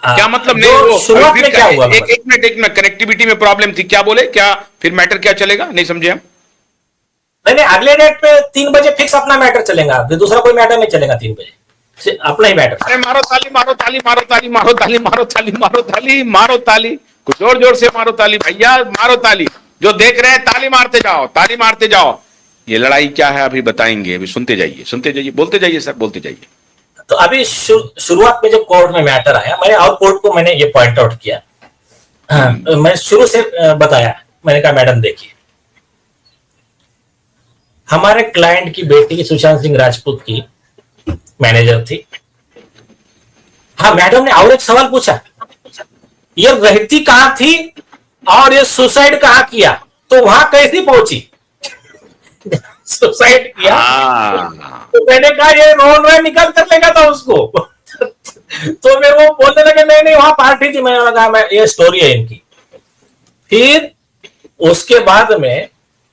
क्या मतलब? नहीं, जो वो शुरुआत में क्या हुआ, एक मिनट, कनेक्टिविटी में प्रॉब्लम थी, क्या बोले? क्या फिर मैटर क्या चलेगा? नहीं समझे हम। नहीं नहीं, अगले डेट पे 3 बजे फिक्स अपना मैटर चलेगा, फिर दूसरा कोई मैटर नहीं चलेगा 3 बजे, अपना ही मैटर। अरे मारो ताली, मारो ताली, मारो ताली, मारो ताली, मारो ताली, मारो ताली, मारो ताली, कुछ जोर जोर से मारो ताली भैया, मारो ताली। जो देख रहे हैं ताली मारते जाओ, ताली मारते जाओ। ये लड़ाई क्या है अभी बताएंगे, अभी सुनते जाइए, सुनते जाइए, बोलते जाइए सर, बोलते जाइए। तो अभी शुरुआत में जब कोर्ट में मैटर आया, मैंने और कोर्ट को मैंने ये पॉइंट आउट किया। हाँ, मैं शुरू से बताया, मैंने कहा मैडम देखिए, हमारे क्लाइंट की बेटी सुशांत सिंह राजपूत की मैनेजर थी। हाँ, मैडम ने और एक सवाल पूछा, ये रहती कहां थी और ये सुसाइड कहां किया, तो वहां कैसी पहुंची? सुसाइड किया तो मैंने कहा ये रोड में निकल कर लेगा था उसको। तो फिर वो बोलने लगे नहीं नहीं वहां पार्टी थी। मैंने लगा मैं ये स्टोरी है इनकी। फिर उसके बाद में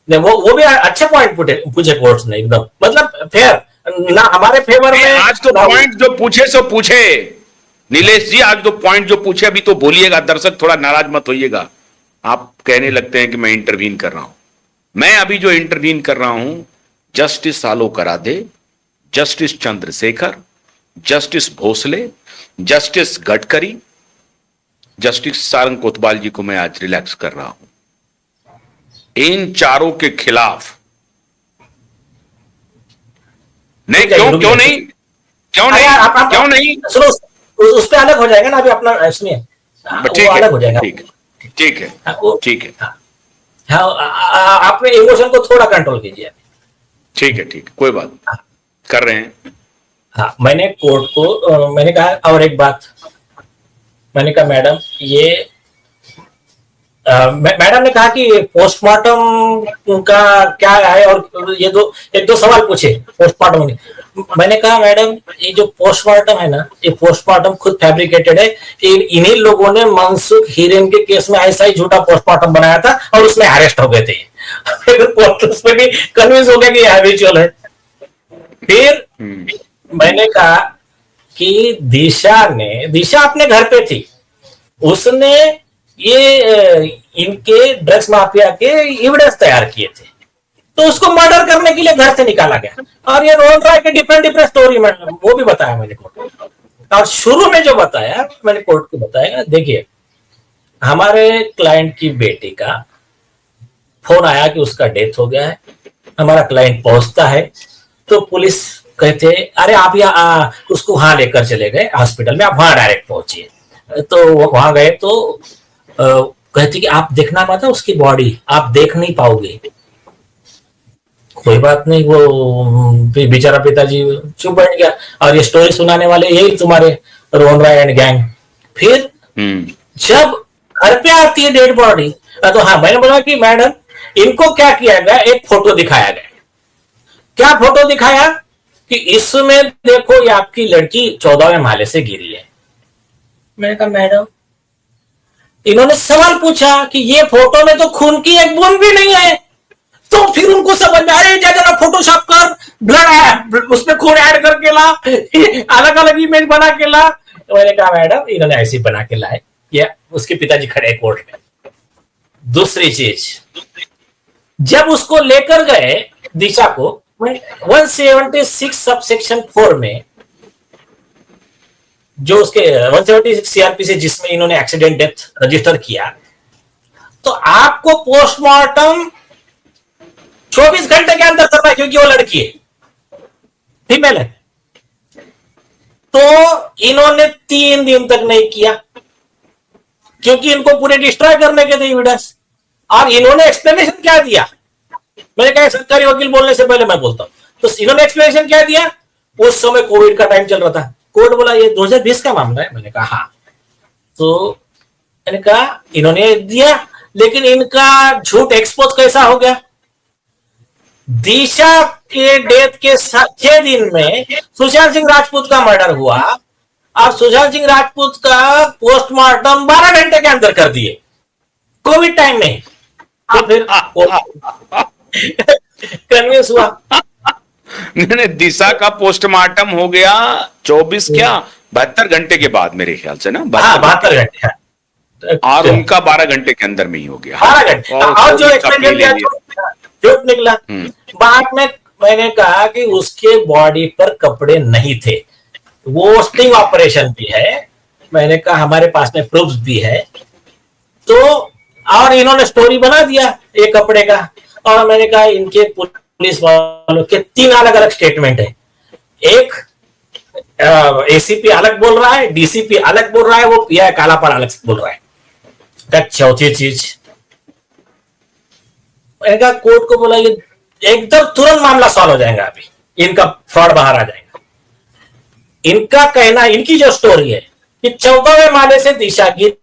वो भी अच्छे पॉइंट पूछे कोर्ट ने, एकदम मतलब फेयर ना, हमारे फेवर में। आज तो पॉइंट जो पूछे सो पूछे नीलेश जी, आज जो पॉइंट जो पूछे अभी तो बोलिएगा, दर्शक थोड़ा नाराज मत होइएगा। आप कहने लगते हैं कि मैं इंटरवीन कर रहा हूं। मैं अभी जो इंटरवीन कर रहा हूं, justice Alok Aradhe, justice Chandrashekhar, justice Bhosale, justice Gadkari, justice Sarang Kotwal ji को मैं आज रिलैक्स कर रहा हूं। इन चारों के खिलाफ नहीं, क्यों नहीं, क्यों नहीं, क्यों नहीं? सुनो, उस पे अलग हो जाएगा ना, अभी अपना सुनिए, वो अलग हो जाएगा। ठीक है, ठीक है, ठीक है। हाँ, अपने इमोशन को थोड़ा कंट्रोल कीजिए। ठीक है, ठीक है, कोई बात कर रहे हैं। हाँ, मैंने कोर्ट को मैंने कहा, और एक बात मैंने कहा मैडम ये मैडम ने कहा कि पोस्टमार्टम का क्या है, और ये एक दो सवाल पूछे पोस्टमार्टम में। मैंने कहा मैडम ये जो पोस्टमार्टम है ना, ये पोस्टमार्टम खुद फैब्रिकेटेड है। इन्हीं लोगों ने मनसुख हीरेन के केस में ऐसा ही झूठा पोस्टमार्टम बनाया था और उसमें अरेस्ट हो गए थे। उसमें भी कन्विंस हो गया कि ये हैबिचुअल है। फिर मैंने कहा कि दिशा अपने घर पे थी, उसने ये इनके ड्रग्स माफिया के एविडेंस तैयार किए थे, तो उसको मर्डर करने के लिए घर से निकाला गया। और ये रोल रहा है कि डिफरेंट डिफरेंट स्टोरी में, वो भी बताया मैंने कोर्ट को। और शुरू में जो बताया मैंने कोर्ट को बताया, देखिए हमारे क्लाइंट की बेटी का फोन आया कि उसका डेथ हो गया है। हमारा क्लाइंट पहुंचता है तो पुलिस कहते अरे आप यहाँ उसको वहां लेकर चले गए हॉस्पिटल में, आप वहां डायरेक्ट पहुंचिए। तो वहां गए तो कहती कि आप देखना मत है उसकी बॉडी, आप देख नहीं पाओगे। कोई बात नहीं, वो बेचारा पिताजी चुप बैठ गया। और ये स्टोरी सुनाने वाले यही तुम्हारे रोहन राय एंड गैंग। फिर जब घर पे आती है डेड बॉडी, तो हाँ मैंने बोला कि मैडम इनको क्या किया गया, एक फोटो दिखाया गया। क्या फोटो दिखाया कि इसमें देखो ये आपकी लड़की 14वें माले से गिरी है। मैंने कहा मैडम, इन्होंने सवाल पूछा कि ये फोटो में तो खून की एक बूंद भी नहीं है। तो फिर उनको समझ में आया, जरा फोटोशॉप कर, ब्लड उसमें खून ऐड करके ला, अलग अलग इमेज बना के ला। तो मैंने कहा मैडम इन्होंने ऐसे बना के लाए, या उसके पिताजी खड़े कोर्ट में। दूसरी चीज, जब उसको लेकर गए दिशा को 176 सबसेक्शन 4 में, जो उसके 176 सीआरपीसी जिसमें इन्होंने एक्सीडेंट डेथ रजिस्टर किया, तो आपको पोस्टमार्टम 24 घंटे के अंदर करना है, क्योंकि वो लड़की है, फीमेल है। तो इन्होंने 3 दिन तक नहीं किया, क्योंकि इनको पूरे डिस्ट्रॉय करने के थे एविडेंस। और इन्होंने एक्सप्लेनेशन क्या दिया, मैंने कहा सरकारी वकील बोलने से पहले मैं बोलता हूं। तो इन्होंने एक्सप्लेनेशन क्या दिया, उस समय कोविड का टाइम चल रहा था। कोर्ट बोला ये 2020 का मामला है। मैंने कहा हाँ। तो मैंने कहा इन्होंने दिया, लेकिन इनका झूठ एक्सपोज कैसा हो गया। दिशा के डेथ के 6 दिन में सुशांत सिंह राजपूत का मर्डर हुआ, और सुशांत सिंह राजपूत का पोस्टमार्टम 12 घंटे के अंदर कर दिए, कोविड टाइम में। तो फिर कन्विंस हुआ। दिशा का पोस्टमार्टम हो गया 24 क्या 72 घंटे के बाद मेरे ख्याल से ना, हाँ 72 72 घंटे, हाँ। और उनका 12 घंटे के अंदर में ही हो गया। 12 घंटे, और जो एक्सपेरिमेंट किया झूठ निकला। बाद में मैंने कहा कि उसके बॉडी पर कपड़े नहीं थे, वो स्टिंग ऑपरेशन भी है, मैंने कहा हमारे पास में प्रूफ भी है। तो और इन्होंने स्टोरी बना दिया ये कपड़े का, और मैंने कहा इनके पुलिस वालों के 3 अलग अलग स्टेटमेंट है। एक एसीपी अलग बोल रहा है, डीसीपी अलग बोल रहा है, वो पीआई कालापाल अलग बोल रहा है। चौथी चीज मैंने कहा कोर्ट को बोला ये एकदम तुरंत मामला सॉल्व हो जाएगा, अभी इनका फ्रॉड बाहर आ जाएगा। इनका कहना, इनकी जो स्टोरी है कि 14वें माले से दिशा गिर,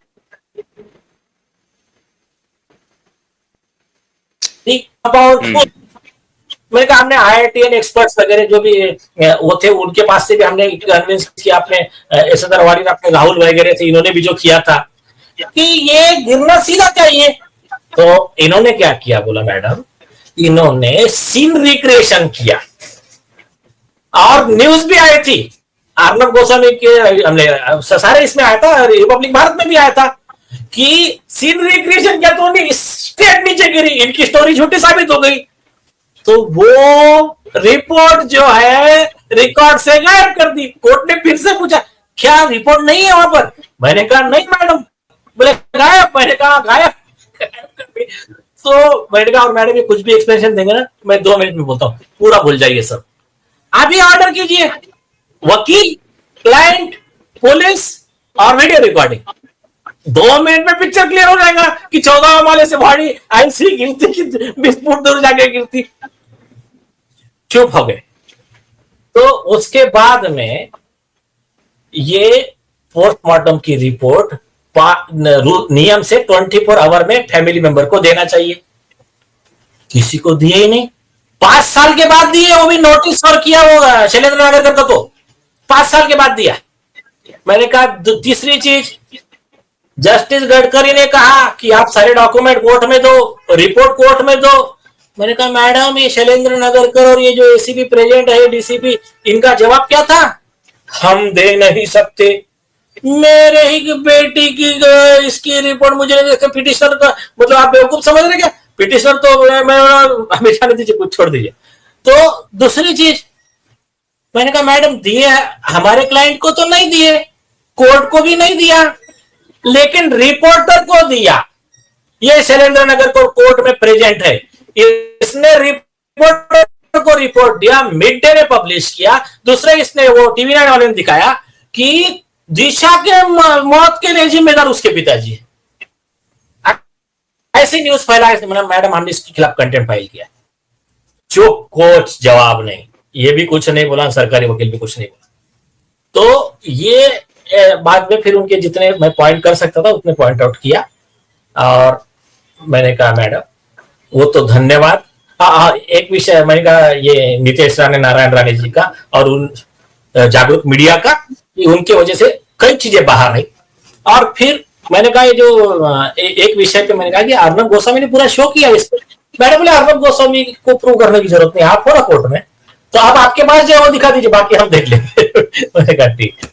मैंने कहा हमने आईआईटीएन एक्सपर्ट्स वगैरह जो भी वो थे उनके पास से भी हमने कन्विंस किया, अपने एसदर वाली अपने राहुल वगैरह थे, इन्होंने भी जो किया था कि ये गिरना सीधा चाहिए। तो इन्होंने क्या किया, बोला मैडम इन्होंने सीन रिक्रिएशन किया, और न्यूज भी आई थी, अर्नब गोस्वामी के हमने सारे इसमें आया था, रिपब्लिक भारत में भी आया था कि सीन रिक्रिएशन किया तो स्टेट नीचे गिरी, इनकी स्टोरी झूठी साबित हो गई। तो वो रिपोर्ट जो है रिकॉर्ड से गायब कर दी। कोर्ट ने फिर से पूछा क्या रिपोर्ट नहीं है वहां पर, मैंने कहा नहीं मैडम, बोले गायब, मैंने कहा गायब कर दी। तो मैंने कहा और मैडम ये कुछ भी एक्सप्लेनेशन देंगे ना, मैं 2 मिनट में बोलता हूँ, पूरा भूल जाइए सब, अभी ऑर्डर कीजिए, वकील, क्लाइंट, पुलिस और वीडियो रिकॉर्डिंग, 2 मिनट में पिक्चर क्लियर हो जाएगा कि 14 माले से बॉडी ऐसी गिरती कि 20 फुट दूर जाके गिरती। चुप हो गए। तो उसके बाद में ये पोस्टमार्टम की रिपोर्ट नियम से 24 आवर में फैमिली मेंबर को देना चाहिए, किसी को दिए ही नहीं। 5 साल के बाद दिए, वो भी नोटिस और किया होगा शैलेंद्र नागरकर का, तो 5 साल के बाद दिया। मैंने कहा तीसरी चीज, जस्टिस गडकरी ने कहा कि आप सारे डॉक्यूमेंट कोर्ट में दो, रिपोर्ट कोर्ट में दो। मैंने कहा मैडम ये शैलेंद्र नागरकर और ये जो एसीपी प्रेजेंट है, डीसीपी, इनका जवाब क्या था, हम दे नहीं सकते, मेरे ही बेटी की इसकी रिपोर्ट मुझे पिटिशनर का, मतलब आप बेवकूफ समझ रहे क्या, पिटिशनर तो मैं हमेशा नहीं दीजिए, कुछ छोड़ दीजिए। तो दूसरी चीज मैंने कहा मैडम दिए हमारे क्लाइंट को तो नहीं दिए, कोर्ट को भी नहीं दिया, लेकिन रिपोर्टर को दिया। ये शैलेंद्र नगर को कोर्ट में प्रेजेंट है, इसने रिपोर्टर को रिपोर्ट दिया, मिड डे ने पब्लिश किया, दूसरे इसने वो टीवी 9 वाले ने दिखाया कि दिशा के मौत के लिए जिम्मेदार उसके पिताजी है। ऐसी न्यूज फैला, मैडम हमने इसके खिलाफ कंटेम्प्ट फाइल किया। चुप, कोर्ट जवाब नहीं, ये भी कुछ नहीं बोला, सरकारी वकील भी कुछ नहीं बोला। तो ये बाद में फिर उनके जितने मैं पॉइंट कर सकता था उतने पॉइंट आउट किया, और मैंने कहा मैडम वो तो धन्यवाद। एक विषय मैंने कहा ये नीतीश राणे, नारायण राणे जी का और उन जागरूक मीडिया का, उनके वजह से कई चीजें बाहर आई। और फिर मैंने कहा ये जो एक विषय पे मैंने कहा कि अर्नब गोस्वामी ने पूरा शो किया इस पर। मैंने बोले अर्नब गोस्वामी को प्रूव करने की जरूरत नहीं, आप हो ना कोर्ट में, तो आप आपके पास जो वो दिखा दीजिए, बाकी हम देख लेंगे। मैंने कहा ठीक।